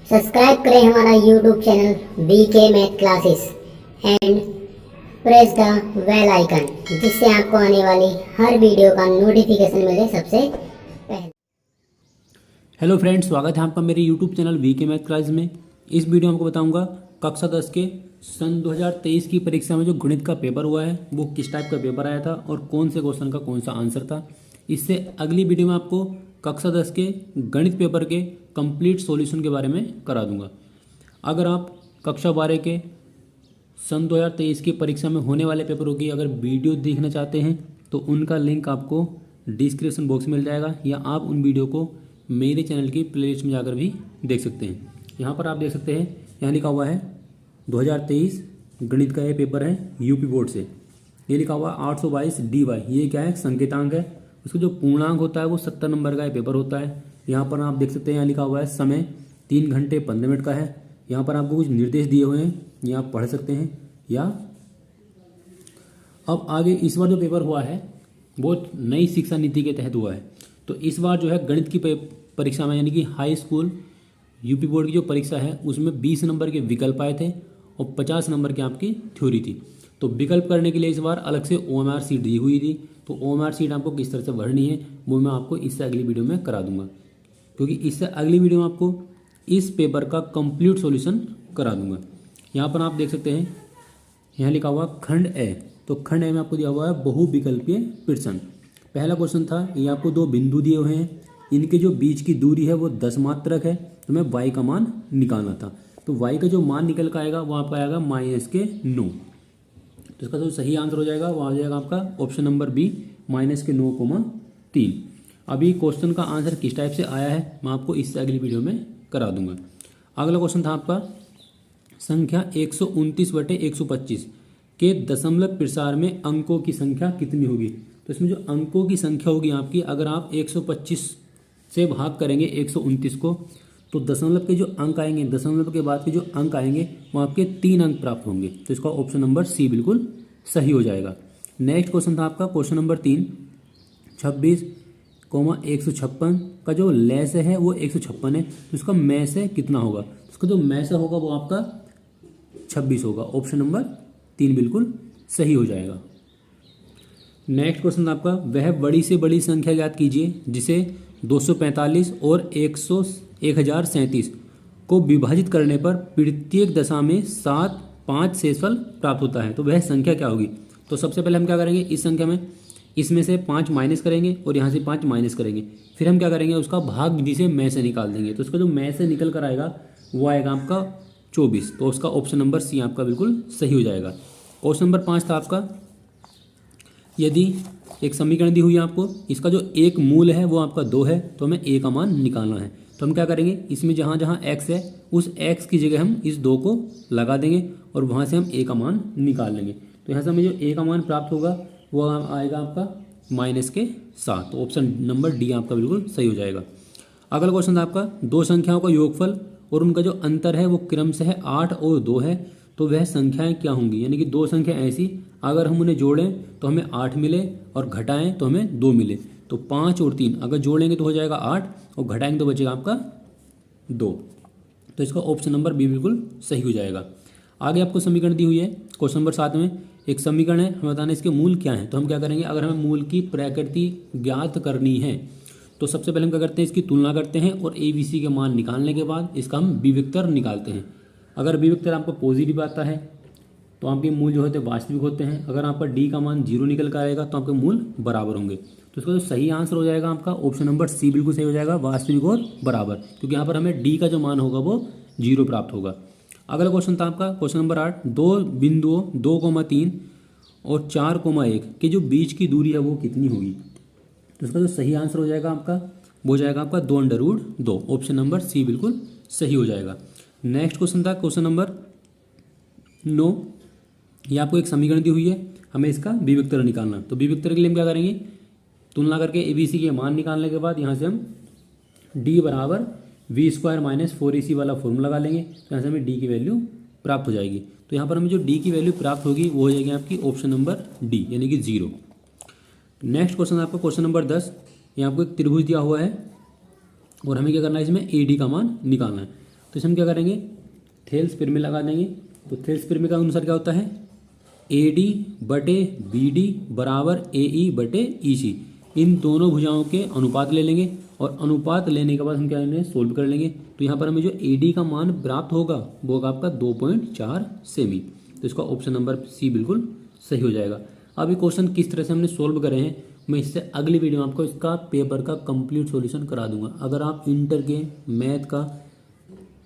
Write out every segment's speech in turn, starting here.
Subscribe करें हमारा YouTube channel VK math classes and press the bell icon, जिससे आपको आने वाली हर वीडियो का नोटिफिकेशन मिले सबसे पहले। हेलो फ्रेंड्स, स्वागत है आपका मेरे YouTube channel VK math class में। इस वीडियो में आपको बताऊंगा कक्षा 10 के सन 2023 की परीक्षा में जो गणित का पेपर हुआ है वो किस टाइप का पेपर आया था और कौन से क्वेश्चन का कौन सा आंसर था। इससे अगली वीडियो में आपको कक्षा 10 के गणित पेपर के कंप्लीट सॉल्यूशन के बारे में करा दूंगा। अगर आप कक्षा 12 के सन 2023 की परीक्षा में होने वाले पेपरों की अगर वीडियो देखना चाहते हैं तो उनका लिंक आपको डिस्क्रिप्शन बॉक्स में मिल जाएगा, या आप उन वीडियो को मेरे चैनल की प्लेलिस्ट में जाकर भी देख सकते हैं। यहाँ पर आप देख सकते हैं, यहाँ लिखा हुआ है 2023 गणित का ये पेपर है यूपी बोर्ड से। ये लिखा हुआ है 822 DY। ये क्या है? संकेतांक है। उसका जो पूर्णांक होता है वो 70 नंबर का ये पेपर होता है। यहाँ पर आप देख सकते हैं, यहाँ लिखा हुआ है समय 3 घंटे 15 मिनट का है। यहाँ पर आपको कुछ निर्देश दिए हुए हैं, ये आप पढ़ सकते हैं। या अब आगे इस बार जो पेपर हुआ है वो नई शिक्षा नीति के तहत हुआ है। तो इस बार जो है गणित की परीक्षा में, यानी कि हाई स्कूल यूपी बोर्ड की जो परीक्षा है उसमें 20 नंबर के विकल्प आए थे और 50 नंबर की आपकी थ्योरी थी। तो विकल्प करने के लिए इस बार अलग से OMR शीट दी हुई थी। तो OMR शीट आपको किस तरह से भरनी है वो मैं आपको इससे अगली वीडियो में करा दूंगा, क्योंकि इससे अगली वीडियो में आपको इस पेपर का कंप्लीट सॉल्यूशन करा दूंगा। यहाँ पर आप देख सकते हैं, यहाँ लिखा हुआ खंड ए। तो खंड ए में आपको दिया हुआ है बहुविकल्पीय प्रश्न। पहला क्वेश्चन था, ये आपको 2 बिंदु दिए हुए हैं, इनके जो बीच की दूरी है वो 10 मात्रक है। तो हमें y का मान निकालना था। तो y का जो मान निकल कर आएगा वो आपका आएगा -9। तो इसका जो सही आंसर हो जाएगा वो आ जाएगा आपका ऑप्शन नंबर बी -9,3। अभी क्वेश्चन का आंसर किस टाइप से आया है मैं आपको इससे अगली वीडियो में करा दूंगा। अगला क्वेश्चन था आपका संख्या 129/125 के दशमलव प्रसार में अंकों की संख्या कितनी होगी। तो इसमें जो अंकों की संख्या होगी आपकी, अगर आप 125 से भाग करेंगे 129 को, तो दशमलव के जो अंक आएंगे, दशमलव के बाद के जो अंक आएंगे वो आपके 3 अंक प्राप्त होंगे। तो इसका ऑप्शन नंबर सी बिल्कुल सही हो जाएगा। नेक्स्ट क्वेश्चन था आपका क्वेश्चन नंबर 3, 26,156 का जो लैस है वो 156 है। तो इसका में से कितना होगा? इसका जो में से होगा वो आपका 26 होगा। ऑप्शन नंबर 3 बिल्कुल सही हो जाएगा। नेक्स्ट क्वेश्चन आपका, वह बड़ी से बड़ी संख्या ज्ञात कीजिए जिसे 245 और 1037 को विभाजित करने पर प्रत्येक दशा में 7 5 शेषफल प्राप्त होता है। तो वह संख्या क्या होगी? तो सबसे पहले हम क्या करेंगे, इस संख्या में इसमें से 5 माइनस करेंगे और यहाँ से 5 माइनस करेंगे। फिर हम क्या करेंगे, उसका भाग विधि से में से निकाल देंगे। तो उसका जो में से निकल कर आएगा वो आएगा आपका 24। तो उसका ऑप्शन नंबर सी आपका बिल्कुल सही हो जाएगा। क्वेश्चन नंबर 5 था आपका, यदि एक समीकरण दी हुई है आपको, इसका जो एक मूल है वो आपका 2 है, तो हमें a का मान निकालना है। तो हम क्या करेंगे, इसमें जहाँ जहाँ x है उस x की जगह हम इस 2 को लगा देंगे और वहाँ से हम a का मान निकाल लेंगे। तो यहाँ से हमें जो a का मान प्राप्त होगा वो आएगा आपका -7। तो ऑप्शन नंबर डी आपका बिल्कुल सही हो जाएगा। अगला क्वेश्चन था आपका, 2 संख्याओं का योगफल और उनका जो अंतर है वो क्रमशः 8 और 2 है, तो वह संख्याएं क्या होंगी। यानी कि 2 संख्या ऐसी, अगर हम उन्हें जोड़ें तो हमें 8 मिले और घटाएं तो हमें 2 मिले। तो 5 और 3 अगर जोड़ेंगे तो हो जाएगा 8 और घटाएंगे तो बचेगा आपका 2। तो इसका ऑप्शन नंबर बी बिल्कुल सही हो जाएगा। आगे आपको समीकरण दी हुई है क्वेश्चन नंबर 7 में, एक समीकरण है, हमें बताना है इसके मूल क्या है। तो हम क्या करेंगे, अगर हमें मूल की प्रकृति ज्ञात करनी है तो सबसे पहले हम क्या करते हैं, इसकी तुलना करते हैं और ABC के मान निकालने के बाद इसका हम विविक्तर निकालते हैं। अगर विविक्तर आपको पॉजिटिव आता है तो आपके मूल जो होते हैं वास्तविक होते हैं। अगर आपका डी का मान 0 निकल कर आएगा तो आपके मूल बराबर होंगे। तो इसका जो सही आंसर हो जाएगा आपका ऑप्शन नंबर सी बिल्कुल सही हो जाएगा, वास्तविक और बराबर, क्योंकि यहाँ पर हमें डी का जो मान होगा वो 0 प्राप्त होगा। अगला क्वेश्चन था आपका क्वेश्चन नंबर 8, 2 बिंदुओं 2,3 और 4,1 के जो बीच की दूरी है वो कितनी होगी। तो इसका जो सही आंसर हो जाएगा आपका वो हो जाएगा आपका 2√2। ऑप्शन नंबर सी बिल्कुल सही हो जाएगा। नेक्स्ट क्वेश्चन था क्वेश्चन नंबर 9, ये आपको एक समीकरण दी हुई है, हमें इसका विविक्तर निकालना। तो विविक्तर के लिए हम क्या करेंगे, तुलना करके ABC के मान निकालने के बाद यहाँ से हम D बराबर V² - 4AC वाला फॉर्मूला लगा लेंगे। तो यहाँ से हमें D की वैल्यू प्राप्त हो जाएगी। तो यहाँ पर हमें जो D की वैल्यू प्राप्त होगी वो हो जाएगी आपकी ऑप्शन नंबर D, यानी कि 0। नेक्स्ट क्वेश्चन आपका क्वेश्चन नंबर 10, यहाँ आपको एक त्रिभुज दिया हुआ है और हमें क्या करना है, इसमें AD का मान निकालना है। तो इसे हम क्या करेंगे, थेल्स पिरमे लगा देंगे। तो थेल्स पिरमे का अनुसार क्या होता है, AD बटे BD बराबर AE बटे EC। इन दोनों भुजाओं के अनुपात ले लेंगे और अनुपात लेने के बाद हम क्या करेंगे, सोल्व कर लेंगे। तो यहाँ पर हमें जो AD का मान प्राप्त होगा वो होगा आपका 2.4 सेमी। तो इसका ऑप्शन नंबर C बिल्कुल सही हो जाएगा। अब ये क्वेश्चन किस तरह से हमने सोल्व करे हैं, मैं इससे अगली वीडियो में आपको इसका पेपर का कंप्लीट सॉल्यूशन करा दूंगा। अगर आप इंटर के मैथ का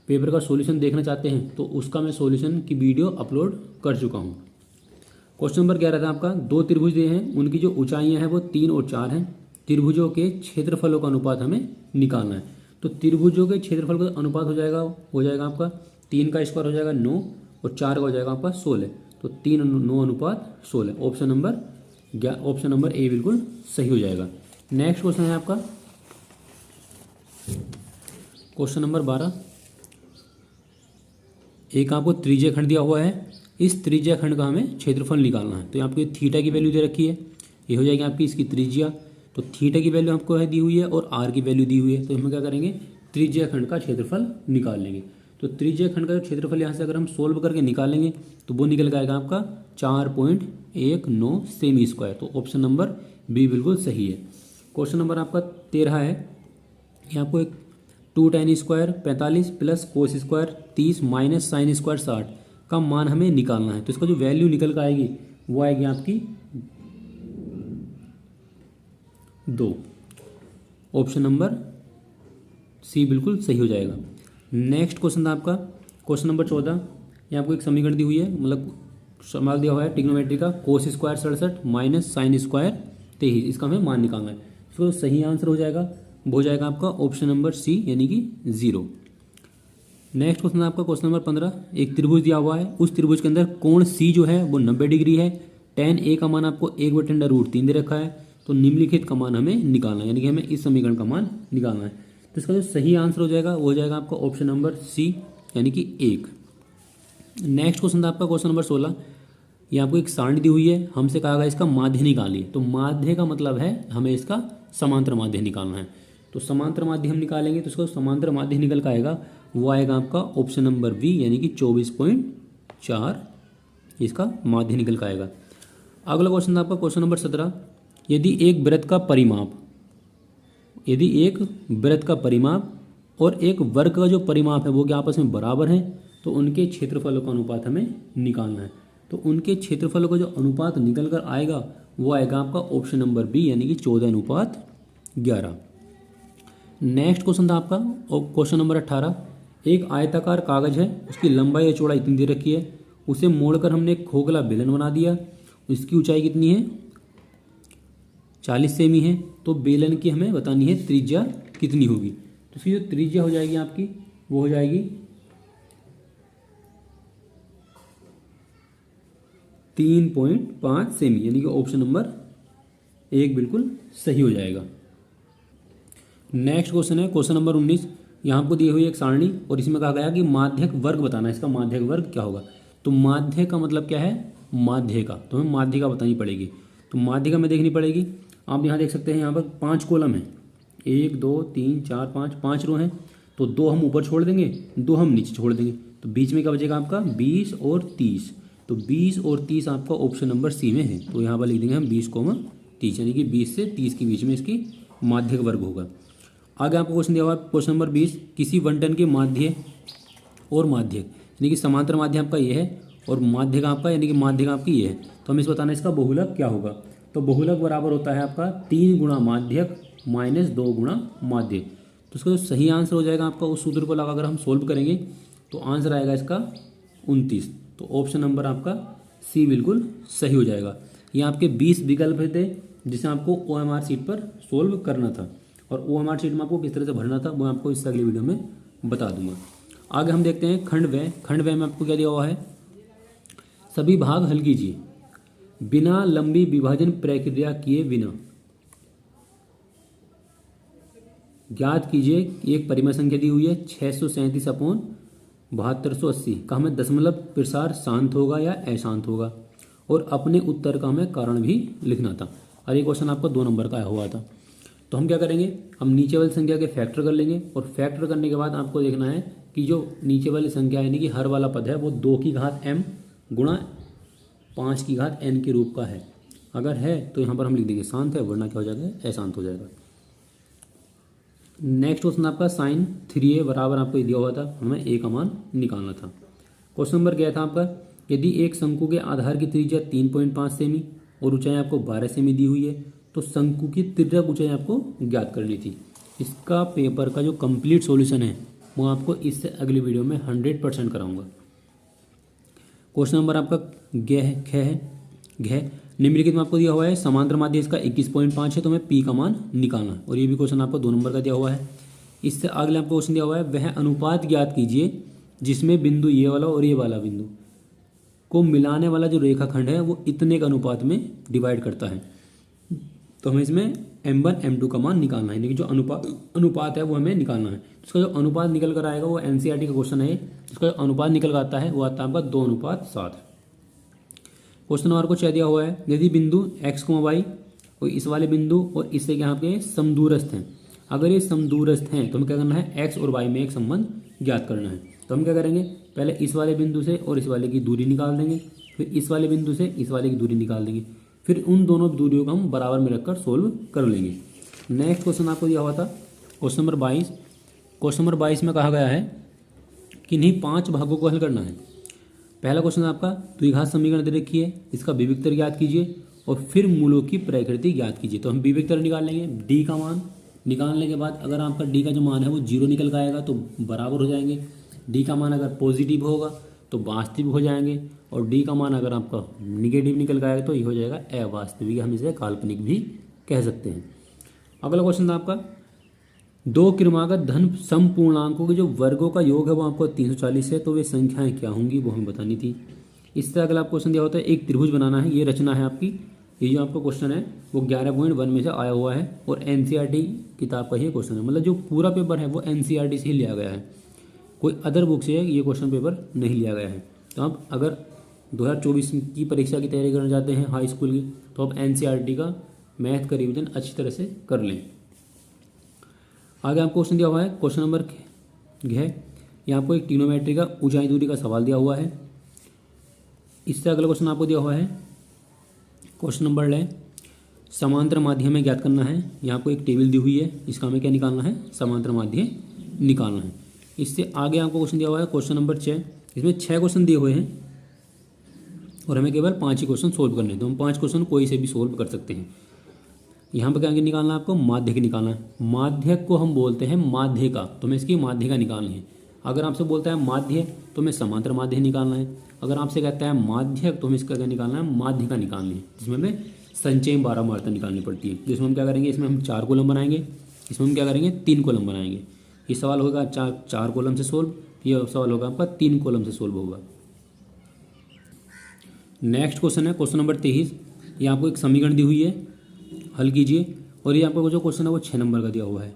पेपर का सॉल्यूशन देखना चाहते हैं तो उसका मैं सॉल्यूशन की वीडियो अपलोड कर चुका हूँ। क्वेश्चन नंबर 11 था आपका, दो त्रिभुज दिए हैं, उनकी जो ऊंचाइयां हैं वो 3 और 4 हैं। त्रिभुजों के क्षेत्रफलों का अनुपात हमें निकालना है। तो त्रिभुजों के क्षेत्रफल का अनुपात हो जाएगा आपका 3 का स्क्वायर हो जाएगा 9 और 4 का हो जाएगा आपका 16। तो 3 9 अनुपात 16। ऑप्शन नंबर ए बिल्कुल सही हो जाएगा। नेक्स्ट क्वेश्चन है आपका क्वेश्चन नंबर 12। एक आपको त्रिज्या खंड दिया हुआ है, इस त्रिज्या खंड का हमें क्षेत्रफल निकालना है। तो यहाँ पे थीटा की वैल्यू दे रखी है, ये हो जाएगी आपकी इसकी त्रिज्या। तो थीटा की वैल्यू आपको है दी हुई है और आर की वैल्यू दी हुई है। तो हम क्या करेंगे, त्रिज्या खंड का क्षेत्रफल निकाल लेंगे। तो त्रिज्या खंड का क्षेत्रफल यहाँ से अगर हम सोल्व करके निकालेंगे तो वो निकल आएगा आपका 4.19 सेमी स्क्वायर। तो ऑप्शन नंबर बी बिल्कुल सही है। क्वेश्चन नंबर आपका 13 है, यहाँ आपको एक 2 tan square 45 plus cos square 30 minus sine square 60 का मान हमें निकालना है। तो इसका जो वैल्यू निकल कर आएगी वो आएगी आपकी 2। ऑप्शन नंबर सी बिल्कुल सही हो जाएगा। नेक्स्ट क्वेश्चन था आपका क्वेश्चन नंबर 14। यहाँ आपको एक समीकरण दी हुई है, मतलब सवाल दिया हुआ है ट्रिग्नोमेट्री का, cos square 67 minus sine square 23, इसका हमें मान निकालना है। इसको सही आंसर हो जाएगा वो हो जाएगा आपका ऑप्शन नंबर सी यानी कि 0। नेक्स्ट क्वेश्चन आपका क्वेश्चन नंबर 15। एक त्रिभुज दिया हुआ है, उस त्रिभुज के अंदर कोण सी जो है वो 90 डिग्री है। tan ए का मान आपको 1/√3 दे रखा है। तो निम्नलिखित का मान हमें निकालना है, यानी कि हमें इस समीकरण का मान निकालना है। तो इसका जो सही आंसर हो जाएगा वो हो जाएगा आपका ऑप्शन नंबर सी यानी कि 1। नेक्स्ट क्वेश्चन था आपका क्वेश्चन नंबर 16। ये आपको एक सारणी दी हुई है, हमसे कहा गया इसका माध्य निकालिए। तो माध्य का मतलब है हमें इसका समांतर माध्य निकालना है। तो समांतर माध्य हम निकालेंगे तो इसका समांतर माध्य निकल का आएगा वो आएगा आपका ऑप्शन नंबर बी यानी कि 24.4 इसका माध्य निकल का आएगा। अगला क्वेश्चन था आपका क्वेश्चन नंबर 17। यदि एक वृत्त का परिमाप और एक वर्ग का जो परिमाप है वो क्या आपस में बराबर है, तो उनके क्षेत्रफलों का अनुपात हमें निकालना है। तो उनके क्षेत्रफलों का जो अनुपात निकल कर आएगा वो आएगा आपका ऑप्शन नंबर बी यानी कि 14:11। नेक्स्ट क्वेश्चन था आपका क्वेश्चन नंबर 18। एक आयताकार कागज है, उसकी लंबाई या चौड़ाई इतनी दे रखी है, उसे मोड़कर हमने एक खोखला बेलन बना दिया। इसकी ऊंचाई कितनी है, 40 सेमी है। तो बेलन की हमें बतानी है त्रिज्या कितनी होगी। तो इसकी जो त्रिज्या हो जाएगी आपकी वो हो जाएगी 3.5 सेमी यानी कि ऑप्शन नंबर 1 बिल्कुल सही हो जाएगा। नेक्स्ट क्वेश्चन है क्वेश्चन नंबर 19। यहाँ आपको दी हुई एक सारणी और इसमें कहा गया कि माध्यक वर्ग बताना है, इसका माध्यक वर्ग क्या होगा। तो माध्य का मतलब क्या है, माध्य का, तो हमें माध्य का बतानी पड़ेगी। तो माध्य का हमें देखनी पड़ेगी। आप यहाँ देख सकते हैं यहाँ पर 5 कॉलम है, 1 2 3 4 5 रो हैं। तो 2 हम ऊपर छोड़ देंगे, 2 हम नीचे छोड़ देंगे। तो बीच में क्या बचेगा आपका 20 और 30। तो 20 और 30 आपका ऑप्शन नंबर सी में है। तो यहाँ पर लिख देंगे हम 20, 30 यानी कि 20 से 30 के बीच में इसकी माध्यक वर्ग होगा। आगे आपको क्वेश्चन दिया हुआ क्वेश्चन नंबर 20। किसी बंटन के माध्य और माध्यक यानी कि समांतर माध्य आपका ये है और माध्यक आपका यानी कि माध्यक आपकी ये है। तो हमें इस बताना है इसका बहुलक क्या होगा। तो बहुलक बराबर होता है आपका 3 गुणा माध्यक माइनस 2 गुणा माध्यक। तो इसका जो सही आंसर हो जाएगा आपका उस सूत्र को लगाकर हम सोल्व करेंगे तो आंसर आएगा इसका 29। तो ऑप्शन नंबर आपका सी बिल्कुल सही हो जाएगा। ये आपके 20 विकल्प थे जिसे आपको OMR शीट पर सोल्व करना था और OMR शीट में आपको किस तरह से भरना था वो आपको इस अगली वीडियो में बता दूंगा। आगे हम देखते हैं खंड व्यय। खंड व्यय में आपको क्या दिया हुआ है, सभी भाग हल कीजिए बिना लंबी विभाजन प्रक्रिया किए बिना। ज्ञात कीजिए एक परिमेय संख्या दी हुई है 637/7280 का हमें दशमलव प्रसार शांत होगा या अशांत होगा और अपने उत्तर का हमें कारण भी लिखना था। और ये क्वेश्चन आपका 2 नंबर का आया हुआ था। तो हम क्या करेंगे, हम नीचे वाली संख्या के फैक्टर कर लेंगे और फैक्टर करने के बाद आपको देखना है कि जो नीचे वाली संख्या यानी कि हर वाला पद है वो 2 की घात m गुणा 5 की घात n के रूप का है। अगर है तो यहाँ पर हम लिख देंगे शांत है, वरना क्या हो जाएगा, अशांत हो जाएगा। नेक्स्ट क्वेश्चन आपका साइन 3a बराबर आपको ये दिया हुआ था, हमें a का मान निकालना था। क्वेश्चन नंबर क्या था आपका, यदि एक शंकु के आधार की त्रिज्या 3.5 सेमी और ऊंचाई आपको 12 सेमी दी हुई है तो शंकु की तिर्यक ऊंचाई आपको ज्ञात करनी थी। इसका पेपर का जो कंप्लीट सॉल्यूशन है वो आपको इससे अगली वीडियो में 100% कराऊंगा। क्वेश्चन नंबर आपका घ निम्नलिखित में आपको दिया हुआ है समांतर माध्य इसका 21.5 है, तो हमें पी का मान निकालना है और ये भी क्वेश्चन आपको 2 नंबर का दिया हुआ है। इससे अगले आपको क्वेश्चन दिया हुआ है वह अनुपात ज्ञात कीजिए जिसमें बिंदु ये वाला और ये वाला बिंदु को मिलाने वाला जो रेखाखंड है वो इतने का अनुपात में डिवाइड करता है। तो हमें इसमें m1 m2 का मान निकालना है, यानी कि जो अनुपात है वो हमें निकालना है। इसका जो अनुपात निकल कर आएगा वो एनसीईआरटी का क्वेश्चन है। इसका जो अनुपात निकल कर आता है वो आता है आपका 2:7। क्वेश्चन नंबर को क्या दिया हुआ है, यदि बिंदु x, y और इस वाले बिंदु और इससे यहाँ पे समदूरस्थ हैं, अगर ये समदूरस्थ हैं तो हमें क्या करना है, x और y में एक संबंध ज्ञात करना है। तो हम क्या करेंगे, पहले इस वाले बिंदु से और इस वाले की दूरी निकाल देंगे, फिर इस वाले बिंदु से इस वाले की दूरी निकाल देंगे, फिर उन दोनों दूरियों को हम बराबर में रखकर सोल्व कर लेंगे। नेक्स्ट क्वेश्चन आपको दिया हुआ था क्वेश्चन नंबर 22। क्वेश्चन नंबर 22 में कहा गया है कि इन्हीं 5 भागों को हल करना है। पहला क्वेश्चन आपका द्विघात समीकरण दे रखी है, इसका विविक्तर ज्ञात कीजिए और फिर मूलों की प्रकृति ज्ञात कीजिए। तो हम विविक्तर निकाल लेंगे, डी का मान निकालने के बाद अगर आपका डी का जो मान है वो 0 निकल कर आएगा तो बराबर हो जाएंगे। डी का मान अगर पॉजिटिव होगा तो वास्तविक हो जाएंगे और डी का मान अगर आपका निगेटिव निकल कर आएगा तो ये हो जाएगा अवास्तविक, हम इसे काल्पनिक भी कह सकते हैं। अगला क्वेश्चन था आपका 2 क्रमागत धन समपूर्णांकों के जो वर्गों का योग है वो आपको 340 है, तो वे संख्याएं क्या होंगी वो हमें बतानी थी। इससे अगला क्वेश्चन दिया होता है एक त्रिभुज बनाना है, ये रचना है आपकी। ये जो आपका क्वेश्चन है वो 11.1 में से आया हुआ है और एनसीईआरटी किताब का ये क्वेश्चन है, मतलब जो पूरा पेपर है वो एनसीईआरटी से ही लिया गया है, कोई अदर बुक से ये क्वेश्चन पेपर नहीं लिया गया है। तो आप अगर 2024 की परीक्षा की तैयारी करना चाहते हैं हाई स्कूल की, तो आप एनसीईआरटी का मैथ का रिविजन अच्छी तरह से कर लें। आगे आपको क्वेश्चन दिया हुआ है क्वेश्चन नंबर घ, यहाँ आपको एक ट्रिग्नोमेट्री का ऊंचाई दूरी का सवाल दिया हुआ है। इससे अगला क्वेश्चन आपको दिया हुआ है क्वेश्चन नंबर ल समांतर माध्य में ज्ञात करना है। यहाँ आपको एक टेबल दी हुई है, इसका हमें क्या निकालना है, समांतर माध्य निकालना है। इससे आगे आपको क्वेश्चन दिया हुआ है क्वेश्चन नंबर 6, इसमें 6 क्वेश्चन दिए हुए हैं और हमें केवल 5 ही क्वेश्चन सोल्व करने हैं, तो हम 5 क्वेश्चन कोई से भी सोल्व कर सकते हैं। यहाँ पर क्या निकालना है आपको, माध्यक निकालना है। माध्यक को हम बोलते हैं माध्यिका, तो हमें इसकी माध्यिका निकालनी है। अगर आपसे बोलता है माध्य तो हमें समांतर माध्य निकालना है। अगर आपसे कहता है माध्यक तो हमें इसका क्या निकालना है, माध्यिका निकालनी है, जिसमें हमें संचय बारहमारता निकालनी पड़ती है। जिसमें हम क्या करेंगे, इसमें हम 4 कॉलम बनाएंगे, इसमें हम क्या करेंगे 3 कॉलम बनाएंगे। ये सवाल होगा 4 कॉलम से सोल्व, ये सवाल होगा आपका 3 कॉलम से सोल्व होगा। नेक्स्ट क्वेश्चन है क्वेश्चन नंबर 23। ये आपको एक समीकरण दी हुई है, हल कीजिए और ये आपका जो क्वेश्चन है वो 6 नंबर का दिया हुआ है।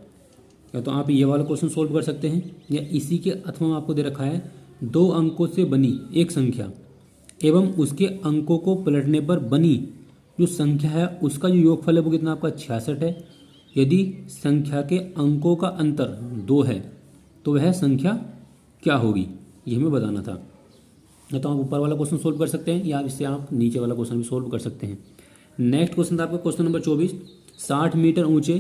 या तो आप ये वाला क्वेश्चन सोल्व कर सकते हैं या इसी के अथवा में आपको दे रखा है 2 अंकों से बनी एक संख्या एवं उसके अंकों को पलटने पर बनी जो संख्या है उसका जो योगफल है वो कितना आपका 66 है। यदि संख्या के अंकों का अंतर 2 है तो वह संख्या क्या होगी, ये हमें बताना था। या तो आप ऊपर वाला क्वेश्चन सोल्व कर सकते हैं या इससे आप नीचे वाला क्वेश्चन भी सोल्व कर सकते हैं। नेक्स्ट क्वेश्चन था आपका क्वेश्चन नंबर 24। 60 मीटर ऊंचे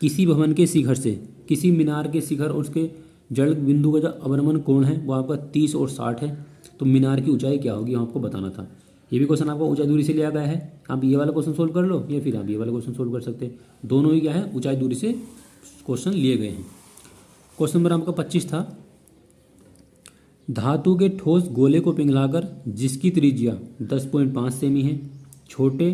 किसी भवन के शिखर से किसी मीनार के शिखर और उसके जड़ बिंदु का जो अवनमन कोण है वो आपका 30 और 60 है, तो मीनार की ऊंचाई क्या होगी आपको बताना था। ये भी क्वेश्चन आपको ऊंचाई दूरी से लिया गया है। आप ये वाला क्वेश्चन सोल्व कर लो या फिर आप ये वाला क्वेश्चन सोल्व कर सकते हैं, दोनों ही क्या है ऊंचाई दूरी से क्वेश्चन लिए गए हैं। क्वेश्चन नंबर आपका 25 था, धातु के ठोस गोले को पिघलाकर जिसकी त्रिज्या 10.5 सेमी है छोटे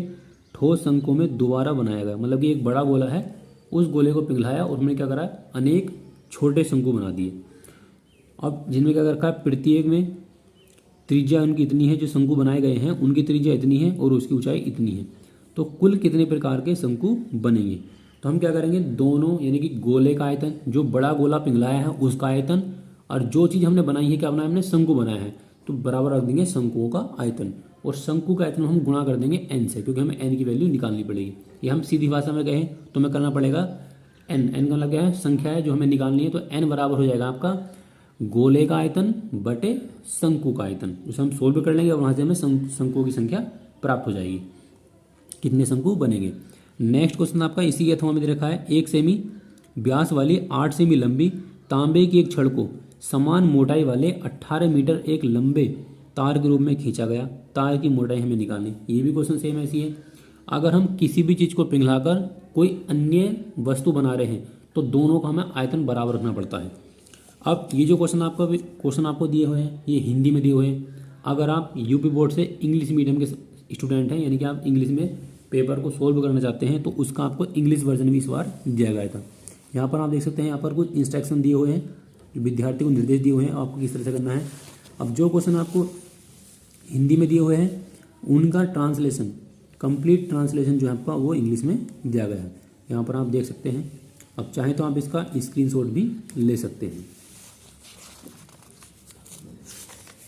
ठोस अंकों में दोबारा बनाया गया, मतलब कि एक बड़ा गोला है उस गोले को पिघलाया और हमने क्या करा अनेक छोटे शंकु बना दिए। अब जिनमें क्या कर रखा है प्रत्येक में त्रिज्या उनकी इतनी है, जो शंकु बनाए गए हैं उनकी त्रिज्या इतनी है और उसकी ऊंचाई इतनी है, तो कुल कितने प्रकार के शंकु बनेंगे। तो हम क्या करेंगे दोनों यानी कि गोले का आयतन, जो बड़ा गोला पिघलाया है उसका आयतन और जो चीज़ हमने बनाई है क्या बनाया हमने शंकु बनाया है, तो बराबर रख देंगे शंकुओं का आयतन और शंकु का आयतन हम गुणा कर देंगे n से, क्योंकि हमें n की वैल्यू निकालनी पड़ेगी। ये हम सीधी भाषा में कहें तो हमें करना पड़ेगा n का लग गया है संख्या है जो हमें निकालनी है, तो n बराबर हो जाएगा आपका गोले का आयतन बटे शंकु का आयतन, उसे हम सोल्व कर लेंगे और वहाँ से हमें शंकुओं की संख्या प्राप्त हो जाएगी, कितने शंकु बनेंगे। नेक्स्ट क्वेश्चन आपका इसी के अथवा में दे रखा है, 1 सेमी व्यास वाली 8 सेमी लंबी तांबे की एक छड़ को समान मोटाई वाले 18 मीटर एक लंबे तार के रूप में खींचा गया, तार की मोटाई हमें निकालनी। ये भी क्वेश्चन सेम ऐसी है। अगर हम किसी भी चीज़ को पिघलाकर कोई अन्य वस्तु बना रहे हैं तो दोनों का हमें आयतन बराबर रखना पड़ता है। अब ये जो क्वेश्चन आपको दिए हुए हैं ये हिंदी में दिए हुए हैं। अगर आप यूपी बोर्ड से इंग्लिश मीडियम के स्टूडेंट हैं, यानी कि आप इंग्लिश में पेपर को सोल्व करना चाहते हैं, तो उसका आपको इंग्लिश वर्जन भी इस बार दिया गया था। यहाँ पर आप देख सकते हैं, यहाँ पर कुछ इंस्ट्रक्शन दिए हुए हैं, विद्यार्थी को निर्देश दिए हुए हैं आपको किस तरह से करना है। अब जो क्वेश्चन आपको हिंदी में दिए हुए हैं उनका ट्रांसलेशन, कंप्लीट ट्रांसलेशन जो है आपका वो इंग्लिश में दिया गया है, यहाँ पर आप देख सकते हैं। अब चाहे तो आप इसका स्क्रीनशॉट भी ले सकते हैं।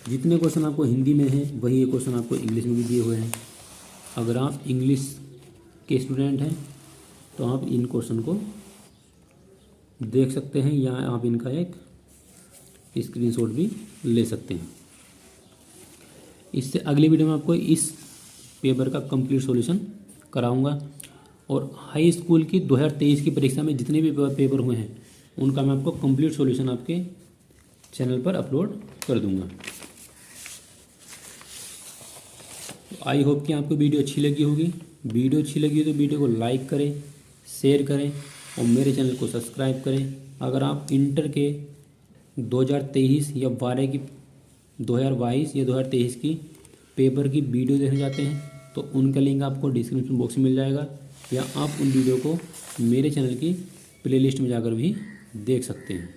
जितने क्वेश्चन आपको हिंदी में हैं वही ये क्वेश्चन आपको इंग्लिश में भी दिए हुए हैं। अगर आप इंग्लिश के स्टूडेंट हैं तो आप इन क्वेश्चन को देख सकते हैं या आप इनका एक स्क्रीनशॉट भी ले सकते हैं। इससे अगली वीडियो में आपको इस पेपर का कंप्लीट सॉल्यूशन कराऊंगा और हाई स्कूल की 2023 की परीक्षा में जितने भी पेपर हुए हैं उनका मैं आपको कंप्लीट सॉल्यूशन आपके चैनल पर अपलोड कर दूंगा। आई होप कि आपको वीडियो अच्छी लगी होगी। वीडियो अच्छी लगी हो तो वीडियो को लाइक करें, शेयर करें और मेरे चैनल को सब्सक्राइब करें। अगर आप इंटर के 2023 या 2022 या 2023 की पेपर की वीडियो देखना चाहते हैं तो उनका लिंक आपको डिस्क्रिप्शन बॉक्स में मिल जाएगा, या आप उन वीडियो को मेरे चैनल की प्लेलिस्ट में जाकर भी देख सकते हैं।